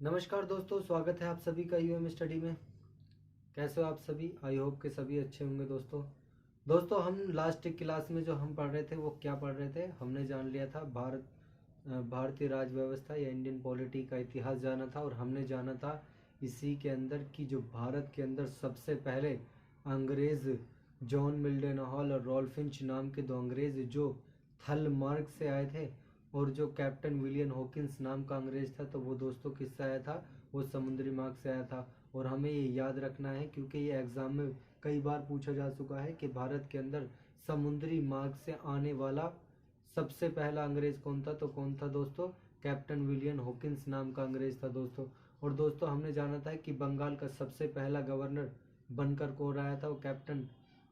नमस्कार दोस्तों, स्वागत है आप सभी का यूएम स्टडी में। कैसे हो आप सभी? आई होप के सभी अच्छे होंगे। दोस्तों हम लास्ट क्लास में जो हम पढ़ रहे थे वो क्या पढ़ रहे थे, हमने जान लिया था भारतीय राज व्यवस्था या इंडियन पॉलिटी का इतिहास जाना था। और हमने जाना था इसी के अंदर कि जो भारत के अंदर सबसे पहले अंग्रेज़ जॉन मिल्डन हॉल और रॉल्फ फिंच नाम के दो अंग्रेज़ जो थल मार्ग से आए थे, और जो कैप्टन विलियम हॉकिंस नाम का अंग्रेज था, तो वो दोस्तों किससे आया था? वो समुद्री मार्ग से आया था। और हमें ये याद रखना है क्योंकि ये एग्जाम में कई बार पूछा जा चुका है कि भारत के अंदर समुद्री मार्ग से आने वाला सबसे पहला अंग्रेज कौन था? तो कौन था दोस्तों? कैप्टन विलियम हॉकिंस नाम का अंग्रेज था दोस्तों। और दोस्तों हमने जाना था कि बंगाल का सबसे पहला गवर्नर बनकर कौन आया था? वो कैप्टन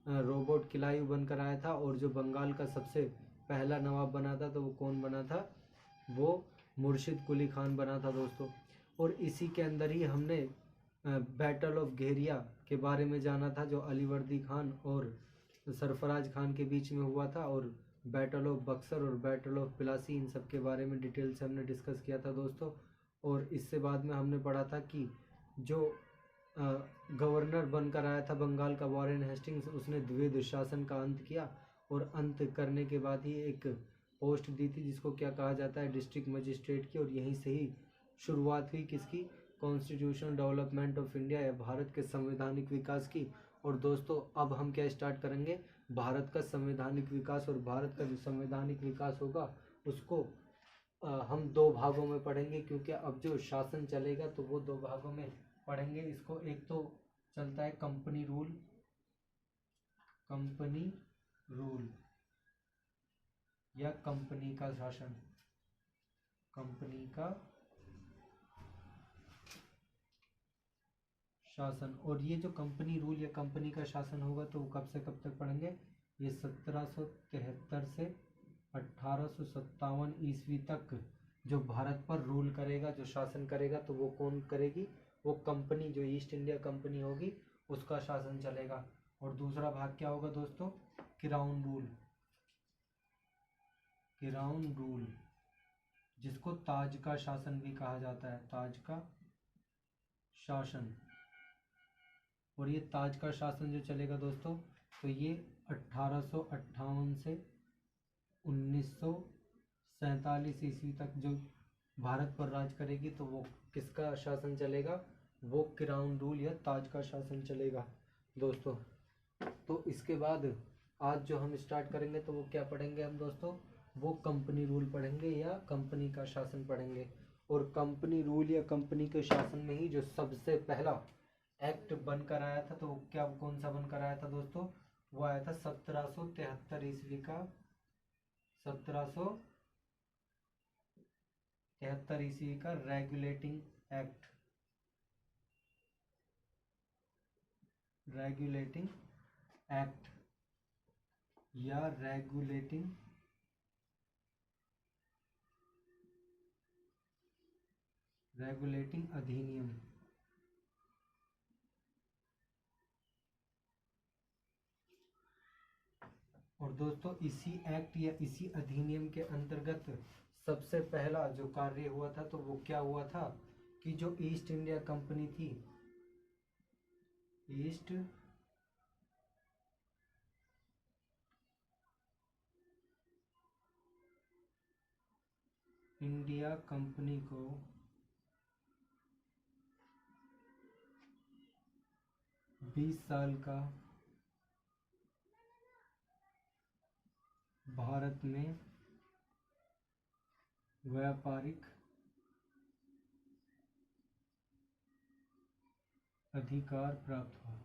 रॉबर्ट क्लाइव बनकर आया था। और जो बंगाल का सबसे पहला नवाब बना था तो वो कौन बना था? वो मुर्शिद कुली खान बना था दोस्तों। और इसी के अंदर ही हमने बैटल ऑफ घेरिया के बारे में जाना था, जो अलीवर्दी खान और सरफराज खान के बीच में हुआ था। और बैटल ऑफ बक्सर और बैटल ऑफ प्लासी, इन सब के बारे में डिटेल से हमने डिस्कस किया था दोस्तों। और इससे बाद में हमने पढ़ा था कि जो गवर्नर बनकर आया था बंगाल का वॉरेन हेस्टिंग्स, उसने द्विध शासन का अंत किया। और अंत करने के बाद ही एक पोस्ट दी थी जिसको क्या कहा जाता है? डिस्ट्रिक्ट मजिस्ट्रेट की। और यहीं से ही शुरुआत हुई किसकी? कॉन्स्टिट्यूशनल डेवलपमेंट ऑफ इंडिया या भारत के संवैधानिक विकास की। और दोस्तों अब हम क्या स्टार्ट करेंगे? भारत का संवैधानिक विकास। और भारत का जो संवैधानिक विकास होगा उसको हम दो भागों में पढ़ेंगे, क्योंकि अब जो शासन चलेगा तो वो दो भागों में पढ़ेंगे इसको। एक तो चलता है कंपनी रूल, कंपनी रूल या कंपनी का शासन, कंपनी का शासन। और ये जो कंपनी रूल या कंपनी का शासन होगा तो वो कब से कब तक पढ़ेंगे? ये 1773 से 1857 ईस्वी तक जो भारत पर रूल करेगा, जो शासन करेगा, तो वो कौन करेगी? वो कंपनी, जो ईस्ट इंडिया कंपनी होगी उसका शासन चलेगा। और दूसरा भाग क्या होगा दोस्तों? क्राउन रूल, क्राउन रूल, जिसको ताज का शासन भी कहा जाता है, ताज का शासन। और ये ताज का शासन जो चलेगा दोस्तों, तो ये 1858 से 1947 ईस्वी तक जो भारत पर राज करेगी, तो वो किसका शासन चलेगा? वो क्राउन रूल या ताज का शासन चलेगा दोस्तों। तो इसके बाद आज जो हम स्टार्ट करेंगे तो वो क्या पढ़ेंगे हम दोस्तों? वो कंपनी रूल पढ़ेंगे या कंपनी का शासन पढ़ेंगे। और कंपनी रूल या कंपनी के शासन में ही जो सबसे पहला एक्ट बनकर आया था, तो क्या कौन सा बनकर आया था दोस्तों? वो आया था 1773 ईस्वी का, 1773 ईस्वी का रेगुलेटिंग एक्ट, रेगुलेटिंग एक्ट या रेगुलेटिंग अधिनियम। और दोस्तों इसी एक्ट या इसी अधिनियम के अंतर्गत सबसे पहला जो कार्य हुआ था तो वो क्या हुआ था कि जो ईस्ट इंडिया कंपनी थी, ईस्ट इंडिया कंपनी को 20 साल का भारत में व्यापारिक अधिकार प्राप्त हुआ।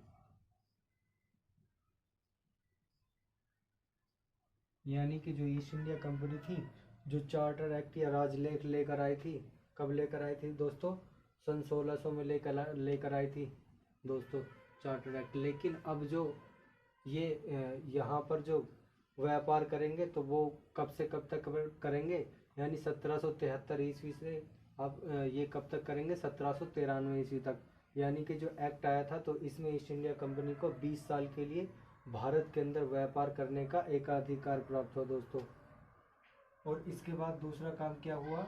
यानी कि जो ईस्ट इंडिया कंपनी थी, जो चार्टर एक्ट या राजलेख लेकर आई थी, कब लेकर आई थी दोस्तों? सन 1600 में लेकर आई थी दोस्तों चार्टर एक्ट। लेकिन अब जो ये यहाँ पर जो व्यापार करेंगे तो वो कब से कब तक करेंगे? यानी 1773 ईस्वी से अब ये कब तक करेंगे? 1793 ईस्वी तक। यानी कि जो एक्ट आया था तो इसमें ईस्ट इंडिया कंपनी को 20 साल के लिए भारत के अंदर व्यापार करने का एकाधिकार प्राप्त हुआ दोस्तों। और इसके बाद दूसरा काम क्या हुआ?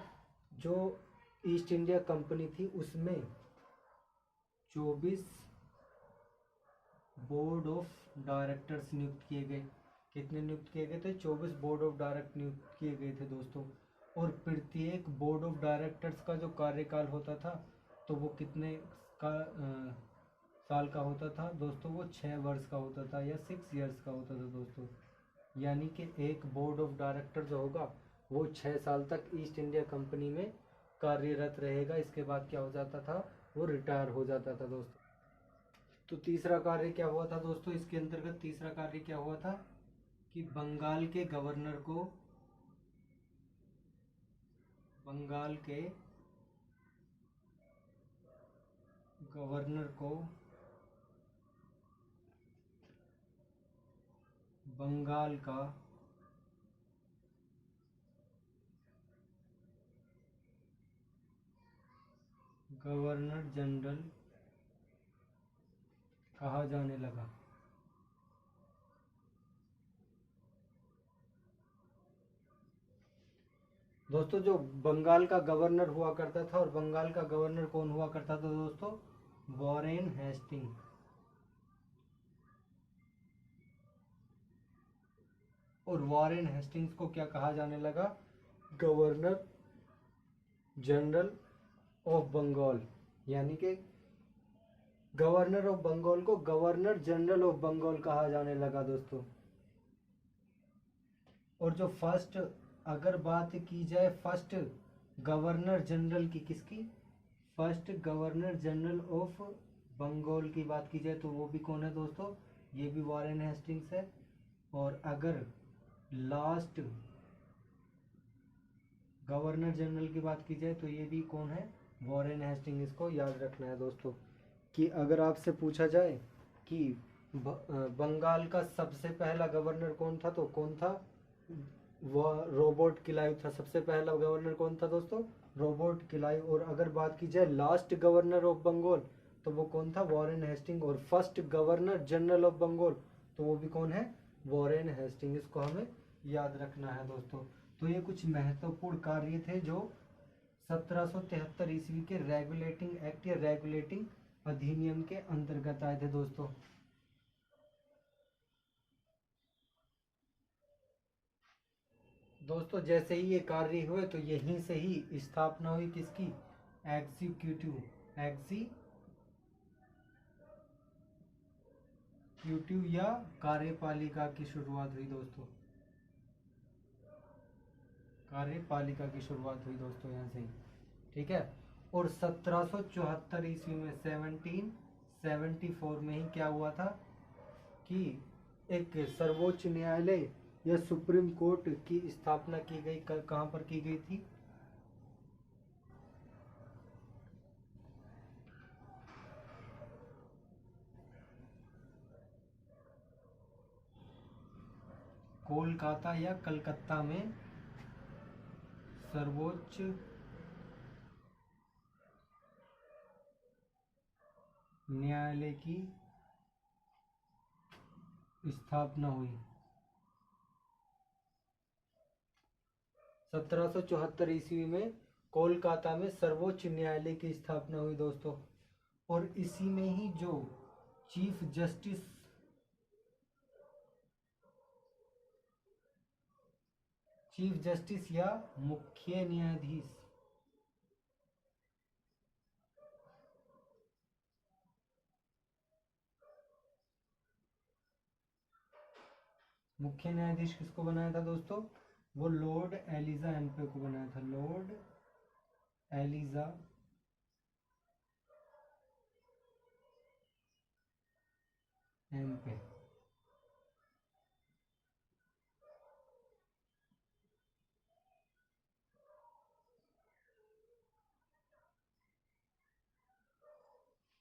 जो ईस्ट इंडिया कंपनी थी उसमें 24 बोर्ड ऑफ डायरेक्टर्स नियुक्त किए गए। कितने नियुक्त किए गए थे? 24 बोर्ड ऑफ डायरेक्टर नियुक्त किए गए थे दोस्तों। और प्रत्येक बोर्ड ऑफ डायरेक्टर्स का जो कार्यकाल होता था तो वो कितने का साल का होता था दोस्तों? वो 6 वर्ष का होता था या 6 ईयर्स का होता था दोस्तों। यानी कि एक बोर्ड ऑफ डायरेक्टर जो होगा वो 6 साल तक ईस्ट इंडिया कंपनी में कार्यरत रहेगा। इसके बाद क्या हो जाता था? वो रिटायर हो जाता था दोस्तों। तो तीसरा कार्य क्या हुआ था दोस्तों? इसके अंतर्गत तीसरा कार्य क्या हुआ था कि बंगाल के गवर्नर को बंगाल का गवर्नर जनरल कहा जाने लगा। दोस्तों जो बंगाल का गवर्नर हुआ करता था, और बंगाल का गवर्नर कौन हुआ करता था दोस्तों? Warren Hasting. और वॉरेन हेस्टिंग्स को क्या कहा जाने लगा? Governor general of Bengal. यानी कि गवर्नर ऑफ बंगाल को गवर्नर जनरल ऑफ बंगाल कहा जाने लगा दोस्तों। और जो फर्स्ट, अगर बात की जाए फर्स्ट गवर्नर जनरल की, किसकी? First governor general of Bengal की बात की जाए तो वो भी कौन है दोस्तों? ये भी वॉरेन हेस्टिंग्स है। और अगर लास्ट गवर्नर जनरल की बात की जाए तो ये भी कौन है? Warren Hasting. इसको याद रखना है दोस्तों कि अगर आपसे पूछा जाए कि बंगाल का सबसे पहला गवर्नर कौन था तो कौन था? वो रॉबर्ट क्लाइव था। सबसे पहला गवर्नर कौन था दोस्तों? Robert Clive. और अगर बात की जाए लास्ट गवर्नर ऑफ बंगाल तो वो कौन था? Warren Hasting. और first governor general of Bengal तो वो भी कौन है? Warren Hasting. इसको हमें याद रखना है दोस्तों। तो ये कुछ महत्वपूर्ण कार्य थे जो 1773 ईस्वी के रेगुलेटिंग एक्ट या रेगुलेटिंग अधिनियम के अंतर्गत आए थे दोस्तों। दोस्तों जैसे ही ये कार्य हुए तो यहीं से ही स्थापना हुई किसकी? एग्जीक्यूटिव या कार्यपालिका की शुरुआत हुई दोस्तों। कार्यपालिका की शुरुआत हुई दोस्तों यहाँ से ही। ठीक है। और 1774 ईस्वी में 1774 में ही क्या हुआ था कि एक सर्वोच्च न्यायालय या सुप्रीम कोर्ट की स्थापना की गई। कहाँ पर की गई थी? कोलकाता या कलकत्ता में सर्वोच्च न्यायालय की स्थापना हुई। 1774 ईस्वी में कोलकाता में सर्वोच्च न्यायालय की स्थापना हुई दोस्तों। और इसी में ही जो चीफ जस्टिस या मुख्य न्यायाधीश, मुख्य न्यायाधीश किसको बनाया था दोस्तों? वो लॉर्ड एलिजा एम्पे को बनाया था। Lord Elijah Impey.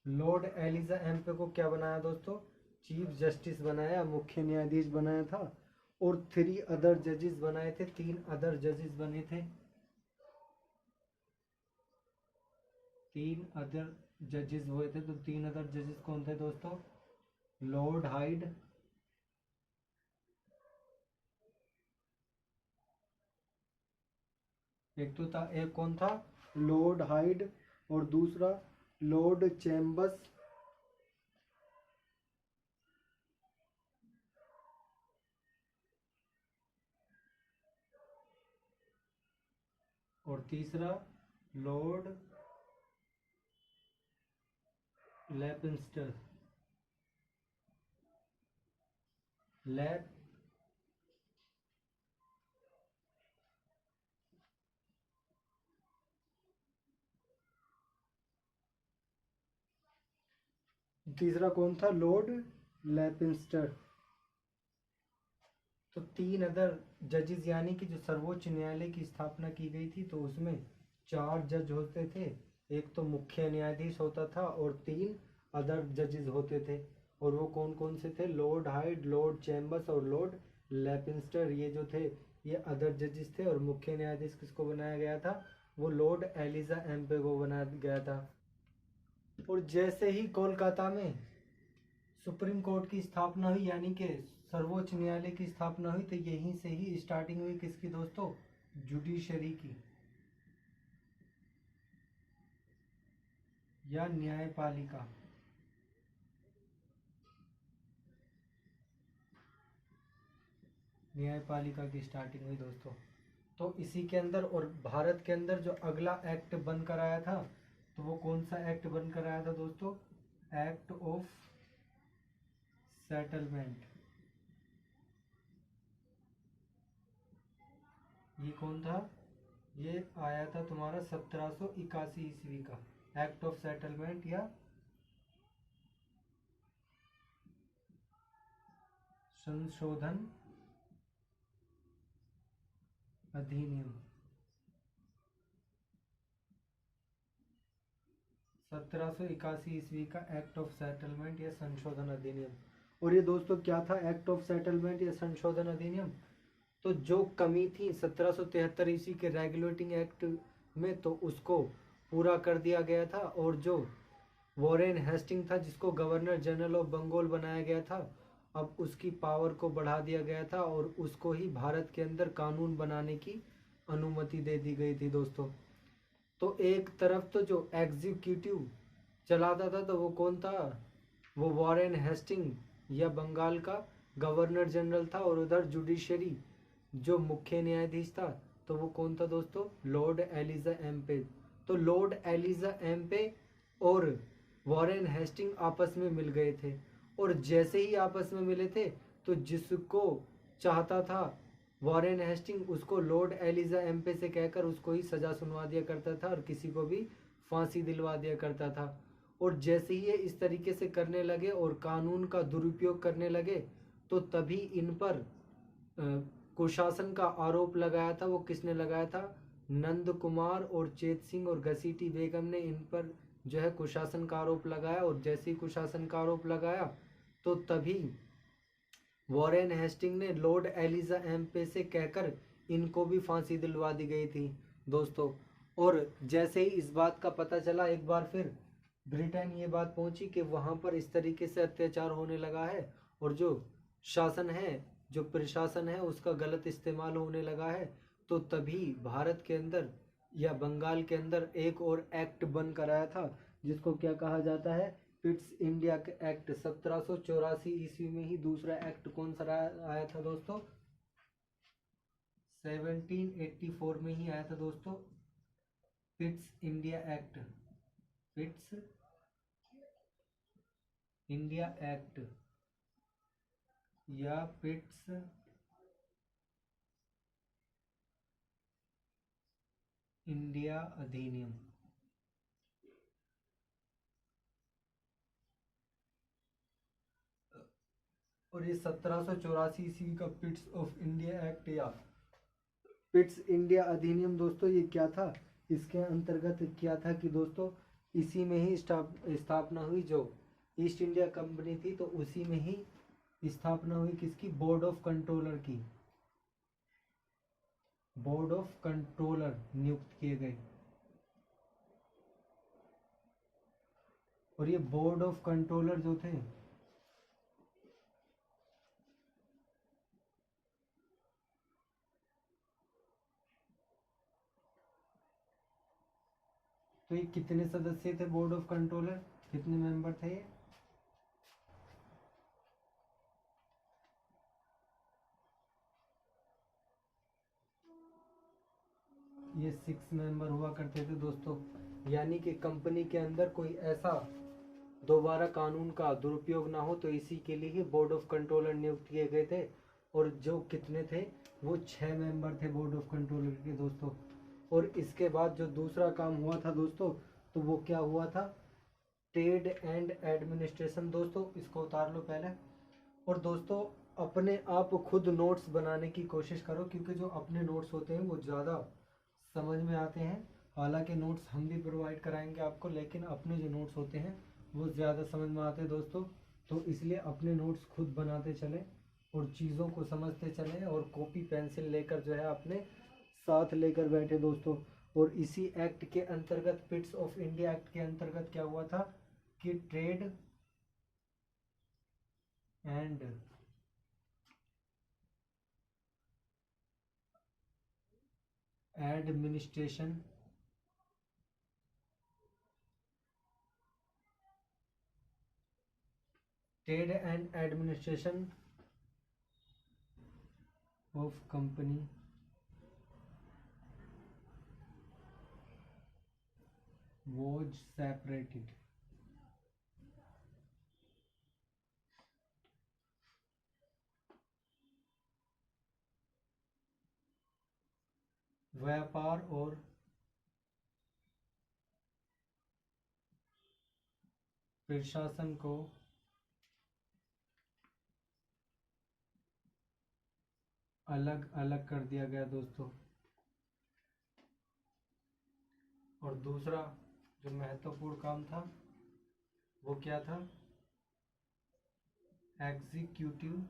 Lord Elijah Impey को क्या बनाया दोस्तों? चीफ जस्टिस बनाया, मुख्य न्यायाधीश बनाया था। और 3 अदर जजेस बनाए थे। 3 अदर जजेस बने थे। 3 अदर जजेस हुए थे। तो 3 अदर जजेस कौन थे दोस्तों? लॉर्ड हाइड, एक तो था, एक कौन था? लॉर्ड हाइड और दूसरा लॉर्ड चैम्बर्स। और तीसरा लॉर्ड लेपिंस्टर लैप तीसरा कौन था? लॉर्ड लेपिंस्टर। तो 3 अदर जजेस, यानी कि जो सर्वोच्च न्यायालय की स्थापना की गई थी तो उसमें 4 जज होते थे। एक तो मुख्य न्यायाधीश होता था और 3 अदर जजेस होते थे। और वो कौन कौन से थे? लॉर्ड हाइड, लॉर्ड चैम्बर्स और लॉर्ड लेपिंस्टर, ये जो थे ये अदर जजेस थे। और मुख्य न्यायाधीश किसको बनाया गया था? वो लॉर्ड एलिजा एम्पे को बनाया गया था। और जैसे ही कोलकाता में सुप्रीम कोर्ट की स्थापना हुई, यानी कि सर्वोच्च न्यायालय की स्थापना हुई, तो यहीं से ही स्टार्टिंग हुई किसकी दोस्तों? जुडिशरी की या न्यायपालिका। न्यायपालिका की स्टार्टिंग हुई दोस्तों। तो इसी के अंदर और भारत के अंदर जो अगला एक्ट बनकर आया था तो वो कौन सा एक्ट बनकर आया था दोस्तों? Act of settlement. ये कौन था? ये आया था तुम्हारा 1781 ईस्वी का एक्ट ऑफ सेटलमेंट या संशोधन अधिनियम। 1781 ईस्वी का एक्ट ऑफ सेटलमेंट या संशोधन अधिनियम। और ये दोस्तों क्या था एक्ट ऑफ सेटलमेंट या संशोधन अधिनियम? तो जो कमी थी 1773 ईस्वी के रेगुलेटिंग एक्ट में तो उसको पूरा कर दिया गया था। और जो वॉरेन हेस्टिंग था जिसको गवर्नर जनरल ऑफ बंगाल बनाया गया था, अब उसकी पावर को बढ़ा दिया गया था और उसको ही भारत के अंदर कानून बनाने की अनुमति दे दी गई थी दोस्तों। तो एक तरफ तो जो एग्जीक्यूटिव चलाता था तो वो कौन था? वो वॉरेन हेस्टिंग या बंगाल का गवर्नर जनरल था। और उधर जुडिशरी जो मुख्य न्यायाधीश था तो वो कौन था दोस्तों? Lord Elijah Impey. तो लॉर्ड एलिजा एम्पे और वॉरेन हेस्टिंग आपस में मिल गए थे। और जैसे ही आपस में मिले थे तो जिसको चाहता था वॉरेन हेस्टिंग उसको लॉर्ड एलिजा एम्पे से कहकर उसको ही सजा सुनवा दिया करता था और किसी को भी फांसी दिलवा दिया करता था। और जैसे ही ये इस तरीके से करने लगे और कानून का दुरुपयोग करने लगे तो तभी इन पर कुशासन का आरोप लगाया था। वो किसने लगाया था? नंद कुमार और चेत सिंह और घसीटी बेगम ने इन पर जो है कुशासन का आरोप लगाया। और जैसे ही कुशासन का आरोप लगाया तो तभी वॉरेन हेस्टिंग ने लॉर्ड एलिजा एम्पे से कहकर इनको भी फांसी दिलवा दी गई थी दोस्तों। और जैसे ही इस बात का पता चला एक बार फिर ब्रिटेन ये बात पहुंची कि वहां पर इस तरीके से अत्याचार होने लगा है और जो शासन है, जो प्रशासन है, उसका गलत इस्तेमाल होने लगा है। तो तभी भारत के अंदर या बंगाल के अंदर एक और एक्ट बन कर आया था जिसको क्या कहा जाता है? Pitt's India act. 1784 ईस्वी में ही दूसरा एक्ट कौन सा आया था दोस्तों? 1784 में ही आया था दोस्तों Pitt's India act. Pitt's India act या पिट्स इंडिया अधिनियम। और ये 1784 ईस्वी का पिट्स ऑफ इंडिया एक्ट या पिट्स इंडिया अधिनियम दोस्तों ये क्या था? इसके अंतर्गत क्या था कि दोस्तों इसी में ही स्थापना हुई जो ईस्ट इंडिया कंपनी थी तो उसी में ही स्थापना हुई किसकी? बोर्ड ऑफ कंट्रोलर की। बोर्ड ऑफ कंट्रोलर नियुक्त किए गए। और ये बोर्ड ऑफ कंट्रोलर जो थे तो ये कितने सदस्य थे बोर्ड ऑफ कंट्रोलर, कितने मेंबर थे ये 6 मेंबर हुआ करते थे दोस्तों। यानी कि कंपनी के अंदर कोई ऐसा दोबारा कानून का दुरुपयोग ना हो, तो इसी के लिए ही बोर्ड ऑफ कंट्रोलर नियुक्त किए गए थे। और जो कितने थे, वो 6 मेंबर थे बोर्ड ऑफ कंट्रोलर के दोस्तों। और इसके बाद जो दूसरा काम हुआ था दोस्तों, तो वो क्या हुआ था, ट्रेड एंड एडमिनिस्ट्रेशन दोस्तों। इसको उतार लो पहले। और दोस्तों अपने आप खुद नोट्स बनाने की कोशिश करो, क्योंकि जो अपने नोट्स होते हैं वो ज़्यादा समझ में आते हैं। हालांकि नोट्स हम भी प्रोवाइड कराएंगे आपको, लेकिन अपने जो नोट्स होते हैं वो ज़्यादा समझ में आते हैं दोस्तों। तो इसलिए अपने नोट्स खुद बनाते चलें और चीज़ों को समझते चलें, और कॉपी पेंसिल लेकर जो है अपने साथ लेकर बैठे दोस्तों। और इसी एक्ट के अंतर्गत, पिट्स ऑफ इंडिया एक्ट के अंतर्गत क्या हुआ था कि trade and administration of company was separated। व्यापार और प्रशासन को अलग अलग कर दिया गया दोस्तों। और दूसरा जो महत्वपूर्ण काम था वो क्या था, executive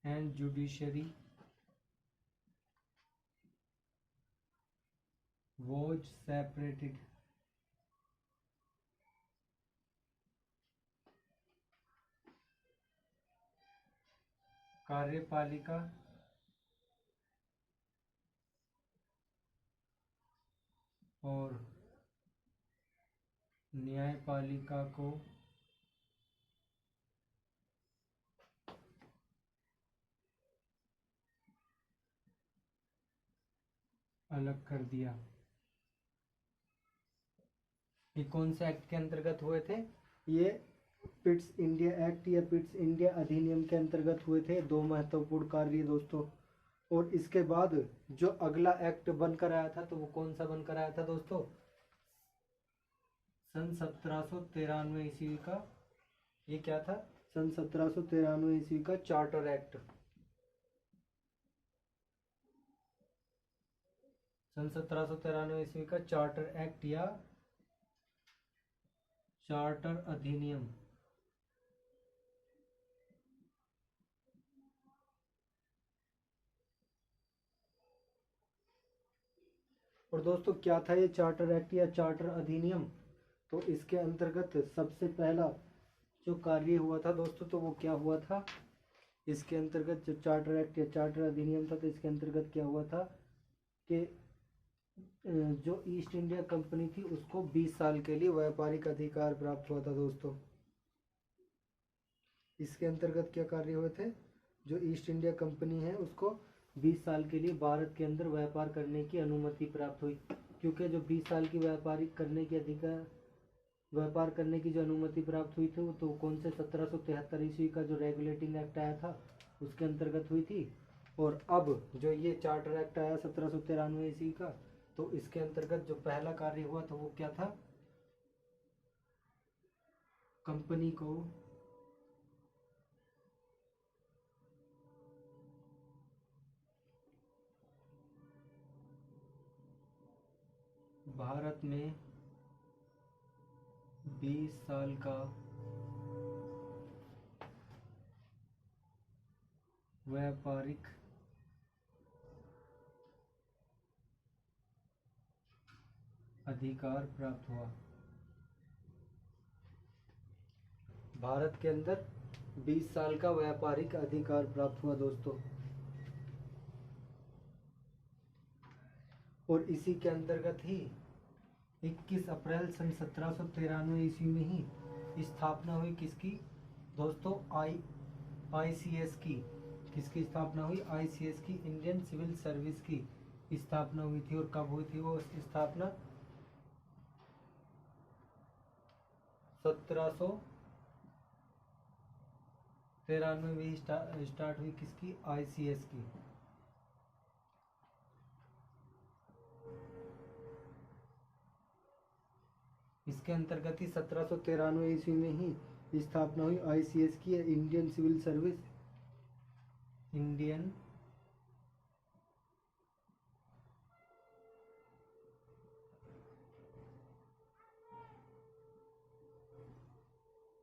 and judiciary was separated। कार्यपालिका और न्यायपालिका को अलग कर दिया। ये कौन से एक्ट के अंतर्गत हुए थे, ये पिट्स इंडिया एक्ट या पिट्स इंडिया अधिनियम के अंतर्गत हुए थे। दो महत्वपूर्ण कार्य दोस्तों। और इसके बाद जो अगला एक्ट बनकर आया था, तो वो कौन सा बनकर आया था दोस्तों, सन 1793 ईस्वी का, ये क्या था, सन 1793 ईस्वी का चार्टर एक्ट। सन 1793 ईस्वी का चार्टर एक्ट या चार्टर अधिनियम। और दोस्तों क्या था ये चार्टर एक्ट या चार्टर अधिनियम, तो इसके अंतर्गत सबसे पहला जो कार्य हुआ था दोस्तों, तो वो क्या हुआ था, इसके अंतर्गत जो चार्टर एक्ट या चार्टर अधिनियम था, तो इसके अंतर्गत क्या हुआ था कि जो ईस्ट इंडिया कंपनी थी उसको 20 साल के लिए व्यापारिक अधिकार प्राप्त हुआ था दोस्तों। इसके अंतर्गत क्या कार्य हुए थे, जो ईस्ट इंडिया कंपनी है उसको 20 साल के लिए भारत के अंदर व्यापार करने की अनुमति प्राप्त हुई। क्योंकि जो 20 साल की व्यापार करने की जो अनुमति प्राप्त हुई थी, वो तो कौन से 1773 ईस्वी का जो रेगुलेटिंग एक्ट आया था उसके अंतर्गत हुई थी। और अब जो ये चार्टर एक्ट आया 1793 ईस्वी का, तो इसके अंतर्गत जो पहला कार्य हुआ था वो क्या था, कंपनी को भारत में 20 साल का व्यापारिक अधिकार प्राप्त हुआ। भारत के अंदर 20 साल का व्यापारिक अधिकार प्राप्त हुआ दोस्तों। और इसी के अंतर्गत ही 21 अप्रैल सन 1793 ईस्वी में ही स्थापना हुई किसकी दोस्तों, ICS की। किसकी स्थापना हुई? ICS की, इंडियन सिविल सर्विस की स्थापना हुई थी। और कब हुई थी वो स्थापना? 1793 में स्टार्ट हुई किसकी? ICS की। इसके अंतर्गत ही 1793 ईस्वी में ही स्थापना हुई ICS की, इंडियन सिविल सर्विस। इंडियन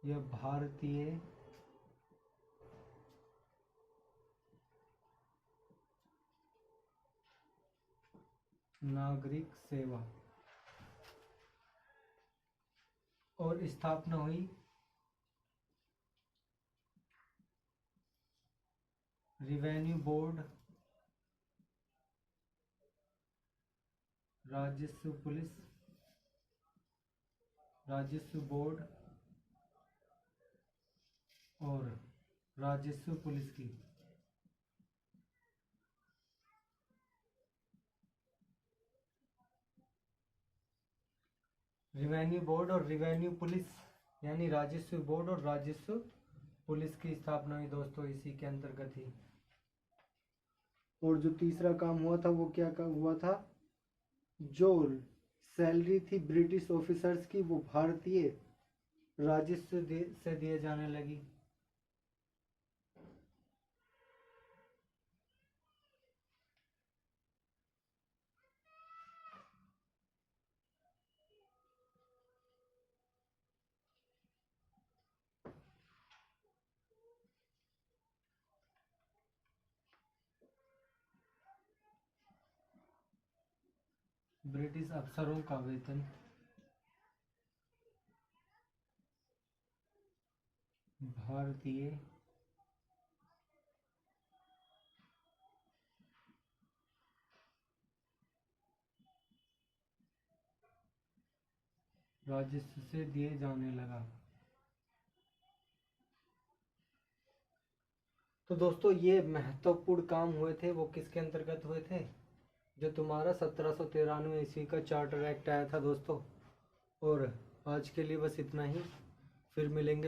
यह भारतीय नागरिक सेवा। और स्थापना हुई रिवेन्यू बोर्ड, राजस्व पुलिस, राजस्व बोर्ड और राजस्व पुलिस की। रिवेन्यू बोर्ड और रिवेन्यू पुलिस, यानी राजस्व बोर्ड और राजस्व पुलिस की स्थापना हुई दोस्तों इसी के अंतर्गत ही। और जो तीसरा काम हुआ था वो क्या हुआ था? जो सैलरी थी ब्रिटिश ऑफिसर्स की वो भारतीय राजस्व से दिए जाने लगी। ब्रिटिश अफसरों का वेतन भारतीय राजस्व से दिए जाने लगा। तो दोस्तों ये महत्वपूर्ण काम हुए थे वो किसके अंतर्गत हुए थे? जो तुम्हारा 1793 ईस्वी का चार्टर एक्ट आया था दोस्तों। और आज के लिए बस इतना ही, फिर मिलेंगे।